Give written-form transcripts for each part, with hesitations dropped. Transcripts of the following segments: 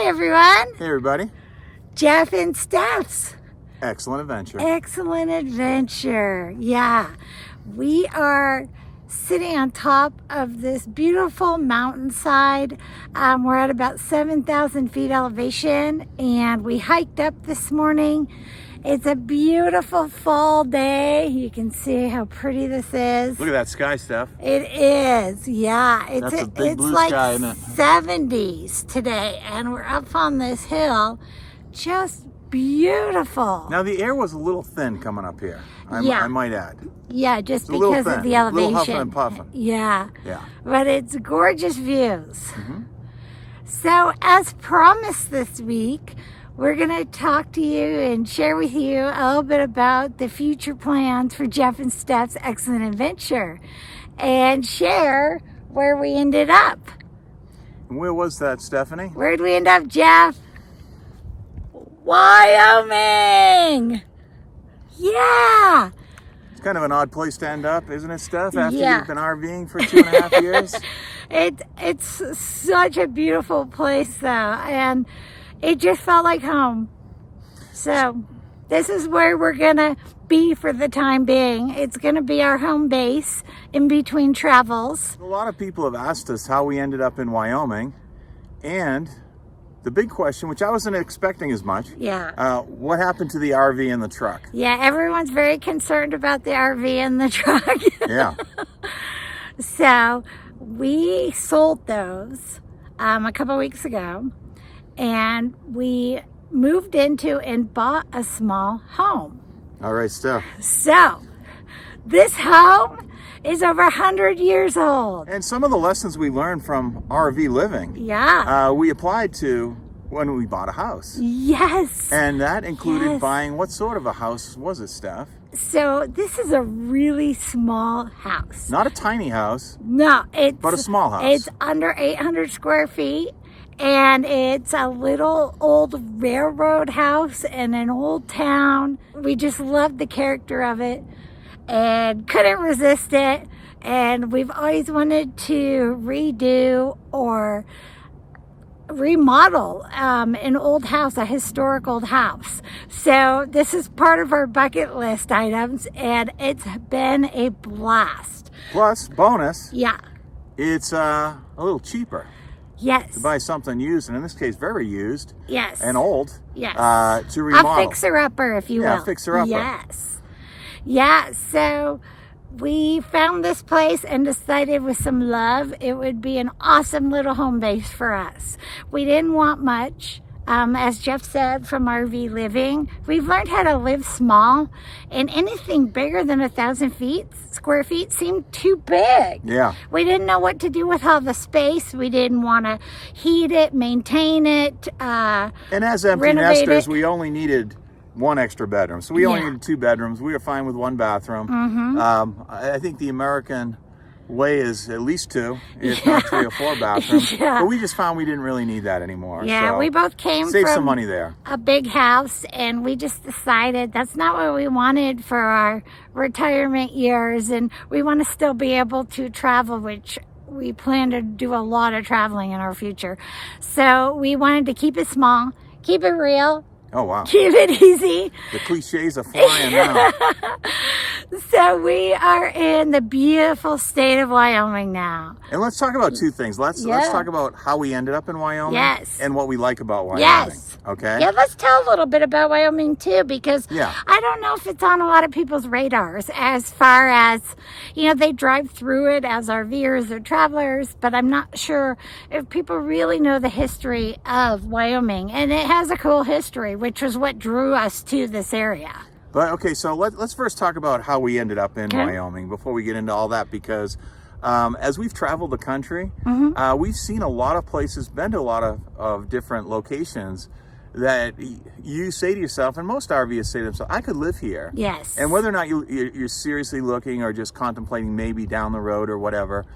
everyone. Hey, everybody. Jeff and Steph's Excellent adventure. Excellent Adventure. Yeah, we are sitting on top of this beautiful mountainside. We're at about 7,000 feet elevation, and we hiked up this morning. It's a beautiful fall day. You can see how pretty this is. Look at that sky, Steph. It is, yeah. That's a big blue like sky, isn't it? 70s today, and we're up on this hill. Just beautiful. Now, the air was a little thin coming up here. I might add. Yeah, just It's a little because of thin, the elevation. a little huffing and puffing. Yeah. Yeah. But it's gorgeous views. Mm-hmm. So, as promised this week, we're going to talk to you and share with you a little bit about the future plans for Jeff and Steph's Excellent Adventure and share where we ended up. And where was that, Stephanie? Where'd we end up, Jeff? Wyoming! Yeah! It's kind of an odd place to end up, isn't it, Steph? After Yeah. you've been RVing for 2.5 years? It's such a beautiful place, though, and it just felt like home. So this is where we're gonna be for the time being. It's gonna be our home base in between travels. A lot of people have asked us how we ended up in Wyoming, and the big question, which I wasn't expecting as much, what happened to the RV and the truck? Yeah, everyone's very concerned about the RV and the truck. Yeah. So we sold those a couple weeks ago, and we moved into and bought a small home. All right, Steph. So this home is over 100 years old. And some of the lessons we learned from RV living, we applied to when we bought a house. Yes. And that included buying, what sort of a house was it, Steph? So this is a really small house. Not a tiny house. No, but a small house. It's under 800 square feet. And it's a little old railroad house in an old town. We just loved the character of it and couldn't resist it. And we've always wanted to redo or remodel an old house, a historic old house. So this is part of our bucket list items, and it's been a blast. Plus, bonus, yeah, it's a little cheaper. Yes. To buy something used, and in this case, very used. Yes. And old. Yes. To remodel. A fixer-upper, if you will. Yeah, fixer-upper. Yes. Yeah, so we found this place and decided with some love it would be an awesome little home base for us. We didn't want much. As Jeff said, from RV living, we've learned how to live small, and anything bigger than 1,000 square feet seemed too big. Yeah. We didn't know what to do with all the space. We didn't want to heat it, maintain it, and as empty nesters, we only needed one extra bedroom. So we only needed 2 bedrooms. We were fine with 1 bathroom. Mm-hmm. I think the American way is at least 2, if not 3 or 4 bathrooms. Yeah. But we just found we didn't really need that anymore. Yeah, so we both came save from some money there. A big house, and we just decided that's not what we wanted for our retirement years, and we want to still be able to travel, which we plan to do a lot of traveling in our future. So we wanted to keep it small, keep it real. Oh, wow. Keep it easy. The cliches are flying now. So we are in the beautiful state of Wyoming now. And let's talk about 2 things. Let's talk about how we ended up in Wyoming. Yes. And what we like about Wyoming. Yes. Okay? Yeah, let's tell a little bit about Wyoming too, because Yeah. I don't know if it's on a lot of people's radars as far as, they drive through it as RVers or travelers, but I'm not sure if people really know the history of Wyoming. And it has a cool history, which was what drew us to this area. But okay, so let's first talk about how we ended up in Wyoming before we get into all that, because as we've traveled the country, we've seen a lot of places, been to a lot of different locations that you say to yourself, and most RVers say to themselves, I could live here. Yes. And whether or not you're seriously looking or just contemplating maybe down the road or whatever,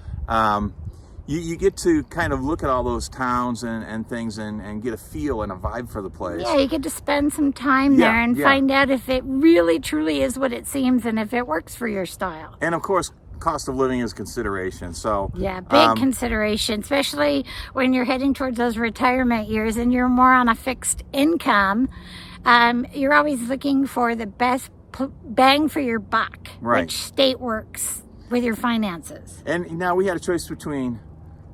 you get to kind of look at all those towns and things and get a feel and a vibe for the place. Yeah, you get to spend some time there and find out if it really truly is what it seems and if it works for your style. And of course, cost of living is consideration. So yeah, big consideration, especially when you're heading towards those retirement years and you're more on a fixed income. You're always looking for the best bang for your buck. Right. Which state works with your finances. And now we had a choice between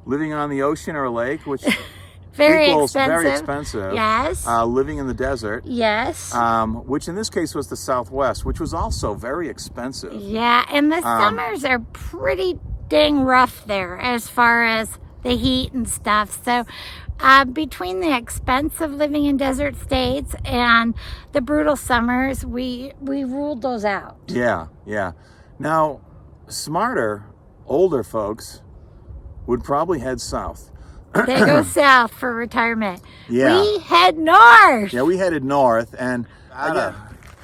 living on the ocean or a lake, which very equals expensive. very expensive. Yes. Living in the desert. Yes. Which in this case was the Southwest, which was also very expensive. Yeah, and the summers are pretty dang rough there as far as the heat and stuff. So between the expense of living in desert states and the brutal summers, we ruled those out. Yeah, yeah. Now, smarter, older folks would probably head south. They go south for retirement. Yeah. We head north. Yeah, we headed north, and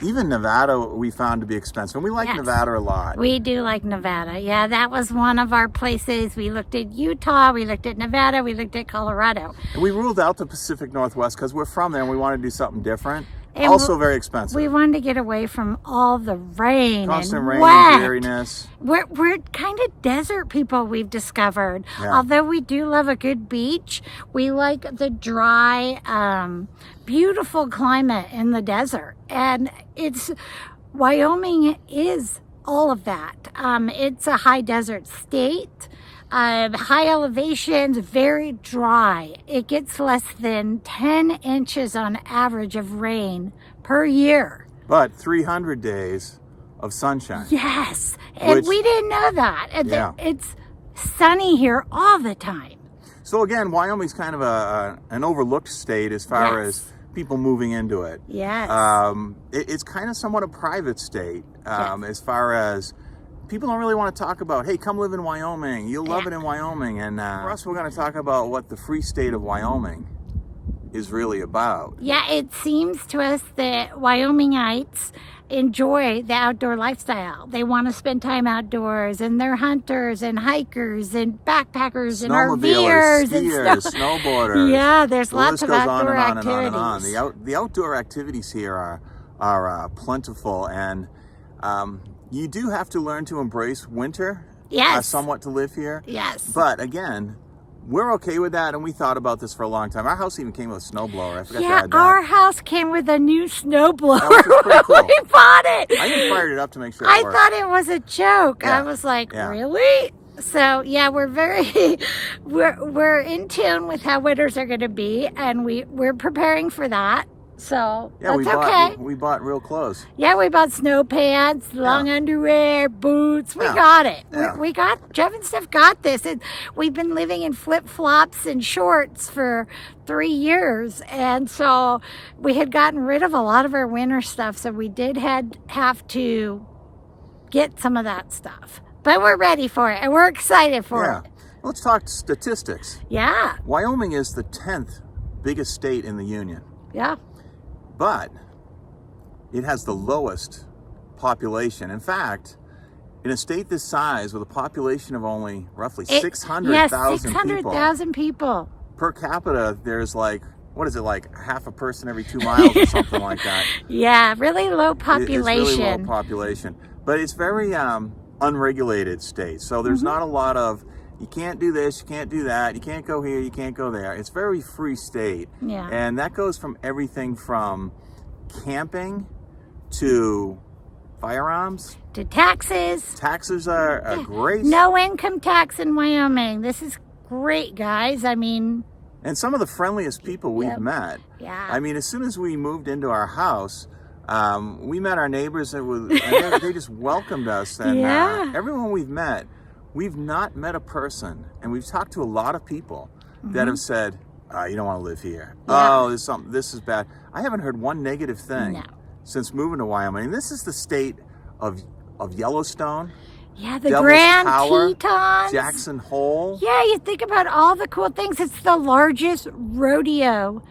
even Nevada we found to be expensive. And we like Nevada a lot. We do like Nevada. Yeah, that was one of our places. We looked at Utah, we looked at Nevada, we looked at Colorado. And we ruled out the Pacific Northwest because we're from there and we want to do something different. And also very expensive. We wanted to get away from all the rain Constant and rain wet. and dreariness. We're kind of desert people, we've discovered. Yeah. Although we do love a good beach, we like the dry, beautiful climate in the desert. And Wyoming is all of that. It's a high desert state. High elevations, very dry. It gets less than 10 inches on average of rain per year. But 300 days of sunshine. Yes, and we didn't know that. It's sunny here all the time. So again, Wyoming's kind of an overlooked state as far as people moving into it. Yes. It's kind of somewhat a private state as far as people don't really want to talk about, hey, come live in Wyoming. You'll love it in Wyoming. And for us, we're going to talk about what the free state of Wyoming is really about. Yeah, it seems to us that Wyomingites enjoy the outdoor lifestyle. They want to spend time outdoors, and they're hunters and hikers and backpackers and RVers skiers, and snowboarders. Yeah, there's lots of outdoor activities. activities. And on. The outdoor activities here are plentiful, and you do have to learn to embrace winter. Yes. Somewhat to live here. Yes. But again, we're okay with that, and we thought about this for a long time. Our house even came with a snowblower. I forgot to add that. Our house came with a new snowblower That was when we bought it. I even fired it up to make sure it I worked. thought it was a joke. Yeah. I was like, really? So yeah, we're very we're in tune with how winters are going to be, and we're preparing for that. So that's okay. We bought real clothes. Yeah, we bought snow pants, long underwear, boots. We got it. Yeah. We got, Jeff and Steph got this. And we've been living in flip-flops and shorts for 3 years. And so we had gotten rid of a lot of our winter stuff. So we did have to get some of that stuff. But we're ready for it, and we're excited for it. Let's talk statistics. Yeah. Wyoming is the 10th biggest state in the union. Yeah. But it has the lowest population. In fact, in a state this size with a population of only roughly 600,000 people. Per capita, there's like, what is it, like half a person every 2 miles or something like that. Yeah, really low population. It's really low population. But it's very unregulated state. So there's not a lot of, you can't do this, you can't do that, you can't go here, you can't go there. It's very free state. Yeah. And that goes from everything from camping to firearms. To taxes. Taxes are great. No income tax in Wyoming. This is great, guys. I mean... And some of the friendliest people we've met. Yeah. I mean, as soon as we moved into our house, we met our neighbors and they just welcomed us. And everyone we've met, we've not met a person, and we've talked to a lot of people that have said, you don't want to live here. Yeah. Oh, this is bad. I haven't heard one negative thing since moving to Wyoming. This is the state of Yellowstone. Yeah, the Devil's Grand Tower, Tetons. Jackson Hole. Yeah, you think about all the cool things. It's the largest rodeo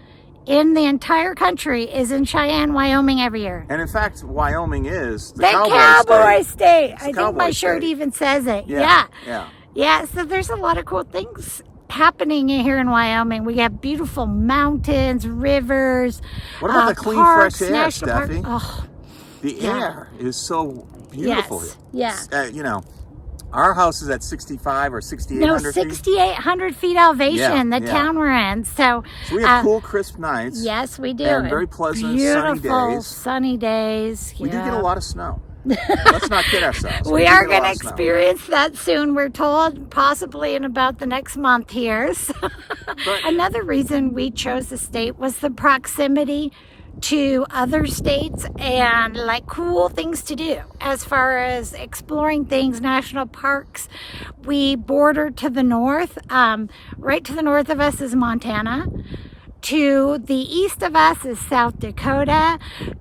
in the entire country is in Cheyenne, Wyoming every year. And in fact, Wyoming is the cowboy state. I think my shirt state. even says it. Yeah. Yeah, so there's a lot of cool things happening here in Wyoming. We have beautiful mountains, rivers. What about the clean, parks, fresh air, national Steffi? parks. Oh, The air is so beautiful. Yes. You know, Our house is at 65 or 6,800 No, feet. 6,800 feet elevation, the Yeah. town we're in. So we have cool, crisp nights. yes, we do. And very pleasant, beautiful, sunny days. We do Yeah. get a lot of snow. Let's not kid ourselves. We do are get a going lot to of snow. experience that soon, we're told, possibly in about the next month here. So another reason we chose the state was the proximity to other states and like cool things to do as far as exploring things, national parks. We border to the north. Right to the north of us is Montana. To the east of us is South Dakota.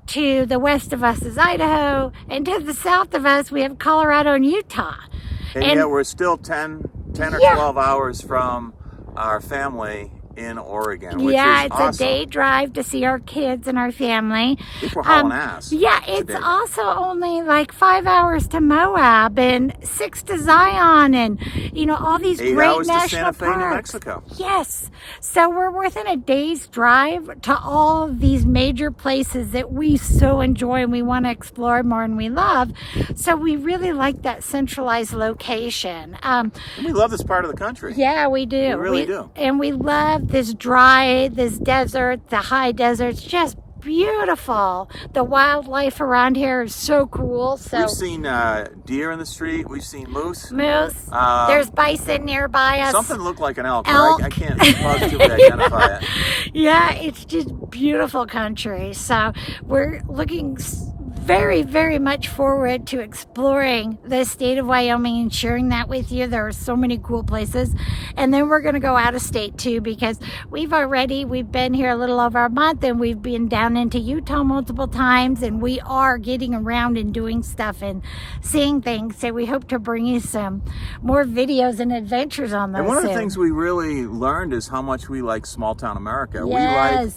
To the west of us is Idaho. And to the south of us, we have Colorado and Utah. And yet we're still 10 or 12 hours from our family in Oregon, which is it's awesome. a day drive to see our kids and our family. If we're hauling ass. Yeah, it's also only like 5 hours to Moab and 6 to Zion and, all these 8 great hours national to Santa Fe, parks. New Mexico. Yes. So we're within a day's drive to all of these major places that we so enjoy and we want to explore more and we love. So we really like that centralized location. And we love this part of the country. Yeah, we do. We really do. And we love this desert, the high deserts, just beautiful. The wildlife around here is so cool. So we've seen deer in the street. We've seen moose. There's bison nearby us. Something looked like an elk. Elk. But I can't positively identify it. Yeah, it's just beautiful country. So we're looking very, very much forward to exploring the state of Wyoming and sharing that with you. There are so many cool places. And then we're going to go out of state too, because we've been here a little over a month and we've been down into Utah multiple times and we are getting around and doing stuff and seeing things. So we hope to bring you some more videos and adventures on those. And one of the soon. things we really learned is how much we like small town America. Yes.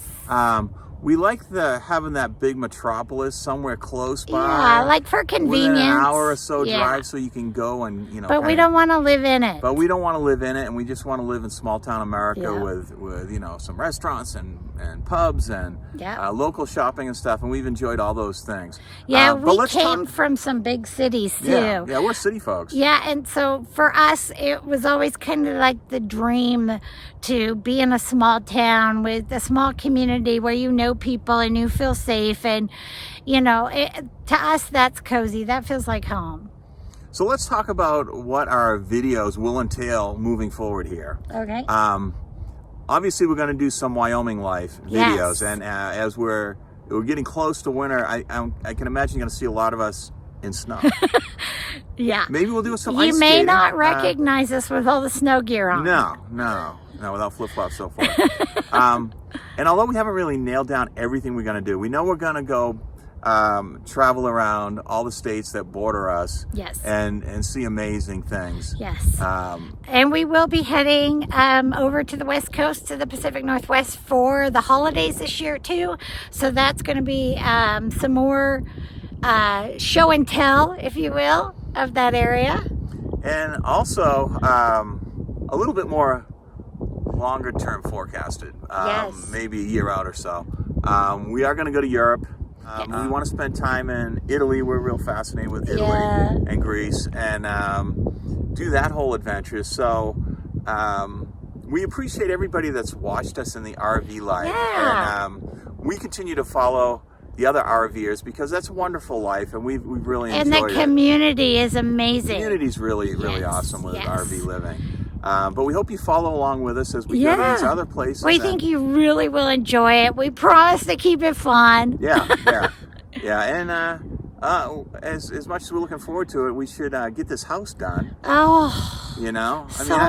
We like having that big metropolis somewhere close by. Yeah, like for convenience. Within an hour or so drive, so you can go and But we don't want to live in it. But we don't want to live in it, and we just want to live in small town America with some restaurants and pubs and local shopping and stuff. And we've enjoyed all those things. Yeah, we came from some big cities too. Yeah, we're city folks. Yeah, and so for us, it was always kind of like the dream to be in a small town with a small community where you know people and you feel safe. And, to us, that's cozy. That feels like home. So let's talk about what our videos will entail moving forward here. Okay. Obviously, we're going to do some Wyoming life videos. And as we're getting close to winter, I can imagine you're going to see a lot of us in snow. Yeah. Maybe we'll do some ice You may skating. not recognize us with all the snow gear on. No, without flip-flops so far. And although we haven't really nailed down everything we're going to do, we know we're going to go travel around all the states that border us. Yes. And see amazing things. Yes. And we will be heading over to the West Coast, to the Pacific Northwest for the holidays this year too. So that's going to be some more show and tell, if you will, of that area. And also a little bit more longer term forecasted, maybe a year out or so. We are going to go to Europe. We want to spend time in Italy. We're real fascinated with Italy and Greece and do that whole adventure. So we appreciate everybody that's watched us in the RV life. Yeah. And we continue to follow the other RVers because that's a wonderful life and we've really enjoyed it. And the community is amazing. The community's really awesome with RV living. But we hope you follow along with us as we go to these other places. We think you really will enjoy it. We promise to keep it fun. Yeah. And as much as we're looking forward to it, we should get this house done. Oh,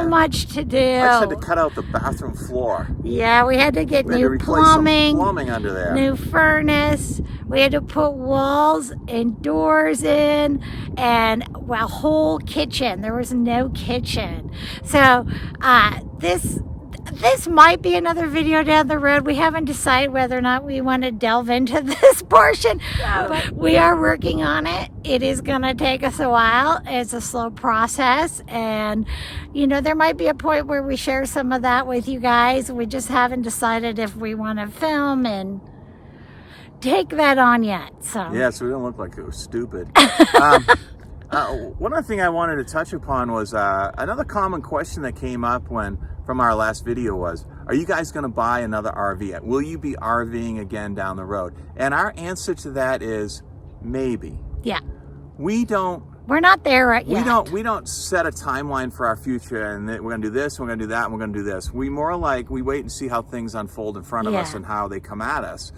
much to do. I just had to cut out the bathroom floor. Yeah, we had to get new plumbing under there. New furnace. We had to put walls and doors in and a whole kitchen. There was no kitchen. So this might be another video down the road. We haven't decided whether or not we want to delve into this portion, but we are working on it. It is going to take us a while. It's a slow process, and there might be a point where we share some of that with you guys. We just haven't decided if we want to film and take that on yet. So we don't look like it was stupid. One other thing I wanted to touch upon was another common question that came up from our last video was, are you guys going to buy another RV? Will you be RVing again down the road? And our answer to that is maybe. Yeah. We're not there right yet. We don't set a timeline for our future and we're going to do this, we're going to do that, and we're going to do this. We wait and see how things unfold in front of us and how they come at us.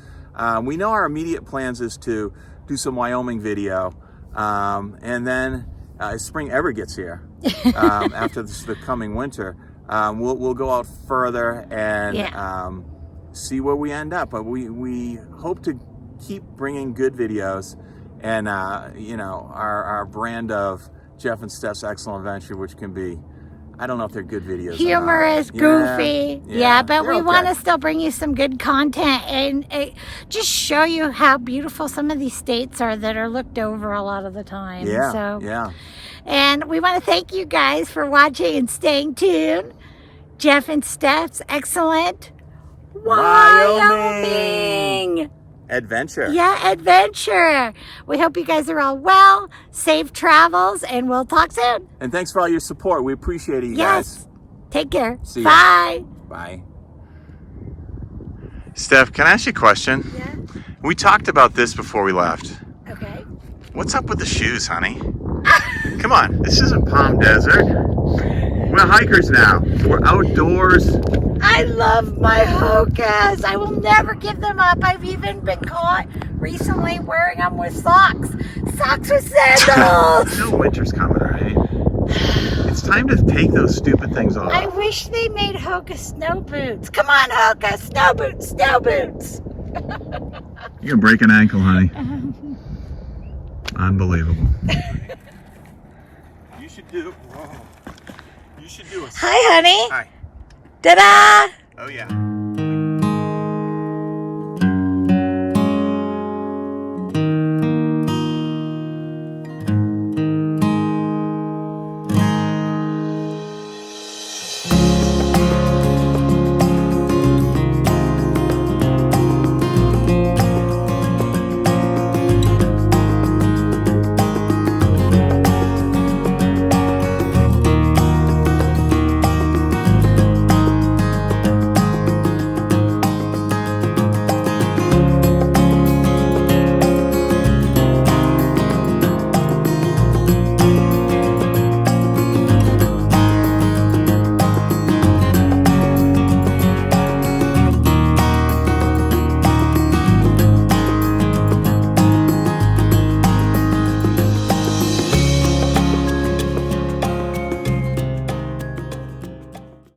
We know our immediate plans is to do some Wyoming video, and then if spring ever gets here, after the coming winter, we'll go out further and see where we end up. But we hope to keep bringing good videos. And, our brand of Jeff and Steph's Excellent Adventure, which can be, I don't know if they're good videos. Humorous, goofy. Yeah, but we want to still bring you some good content and just show you how beautiful some of these states are that are looked over a lot of the time. And we want to thank you guys for watching and staying tuned. Jeff and Steph's Excellent Wyoming Adventure. Yeah, adventure. We hope you guys are all well, safe travels, and we'll talk soon. And thanks for all your support. We appreciate it, you guys. Take care. See Bye. Ya. Bye. Steph, can I ask you a question? Yeah. We talked about this before we left. Okay. What's up with the shoes, honey? Come on, this isn't Palm Desert. We're hikers now. We're outdoors. I love my Hokas. I will never give them up. I've even been caught recently wearing them with socks. Socks with sandals. No winter's coming, right? It's time to take those stupid things off. I wish they made Hoka snow boots. Come on, Hoka. Snow boots, snow boots. You're gonna break an ankle, honey. Unbelievable. You should do it. Hi, honey. Hi. Ta-da! Oh, yeah.